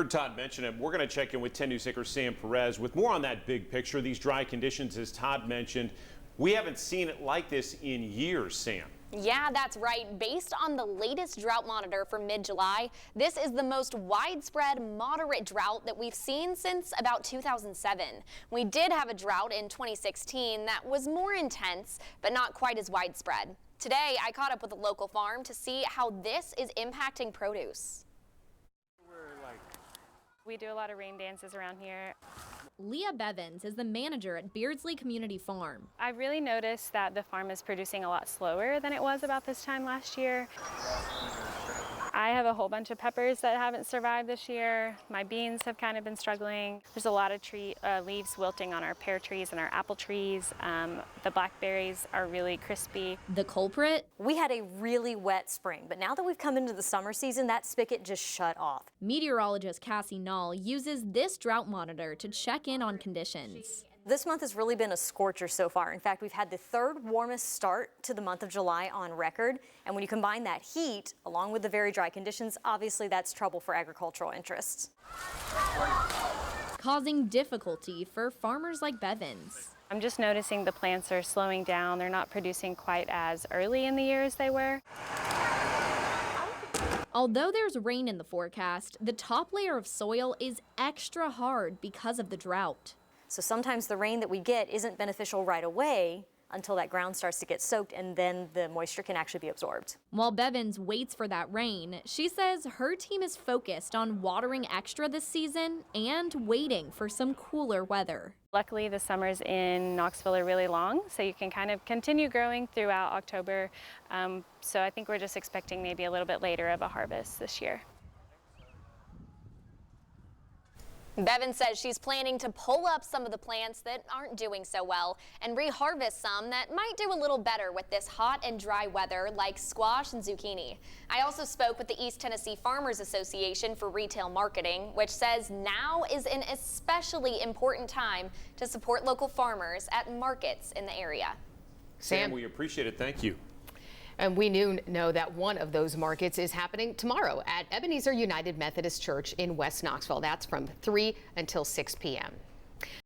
Heard Todd mention it. We're going to check in with 10 News anchor Sam Perez with more on that big picture. These dry conditions, as Todd mentioned, we haven't seen it like this in years, Sam. Yeah, that's right. Based on the latest drought monitor for mid-July, this is the most widespread moderate drought that we've seen since about 2007. We did have a drought in 2016 that was more intense, but not quite as widespread. Today, I caught up with a local farm to see how this is impacting produce. We do a lot of rain dances around here. Leah Bevins is the manager at Beardsley Community Farm. I really noticed that the farm is producing a lot slower than it was about this time last year. I have a whole bunch of peppers that haven't survived this year. My beans have kind of been struggling. There's a lot of leaves wilting on our pear trees and our apple trees. The blackberries are really crispy. The culprit? We had a really wet spring, but now that we've come into the summer season, that spigot just shut off. Meteorologist Cassie Nall uses this drought monitor to check in on conditions. This month has really been a scorcher so far. In fact, we've had the third warmest start to the month of July on record. And when you combine that heat along with the very dry conditions, obviously that's trouble for agricultural interests. Causing difficulty for farmers like Bevins. I'm just noticing the plants are slowing down. They're not producing quite as early in the year as they were. Although there's rain in the forecast, the top layer of soil is extra hard because of the drought. So sometimes the rain that we get isn't beneficial right away until that ground starts to get soaked, and then the moisture can actually be absorbed. While Bevins waits for that rain, she says her team is focused on watering extra this season and waiting for some cooler weather. Luckily, the summers in Knoxville are really long, so you can kind of continue growing throughout October. So I think we're just expecting maybe a little bit later of a harvest this year. Bevins says she's planning to pull up some of the plants that aren't doing so well and reharvest some that might do a little better with this hot and dry weather, like squash and zucchini. I also spoke with the East Tennessee Farmers Association for Retail Marketing, which says now is an especially important time to support local farmers at markets in the area. Sam, we appreciate it. Thank you. And we know that one of those markets is happening tomorrow at Ebenezer United Methodist Church in West Knoxville. That's from 3 until 6 p.m.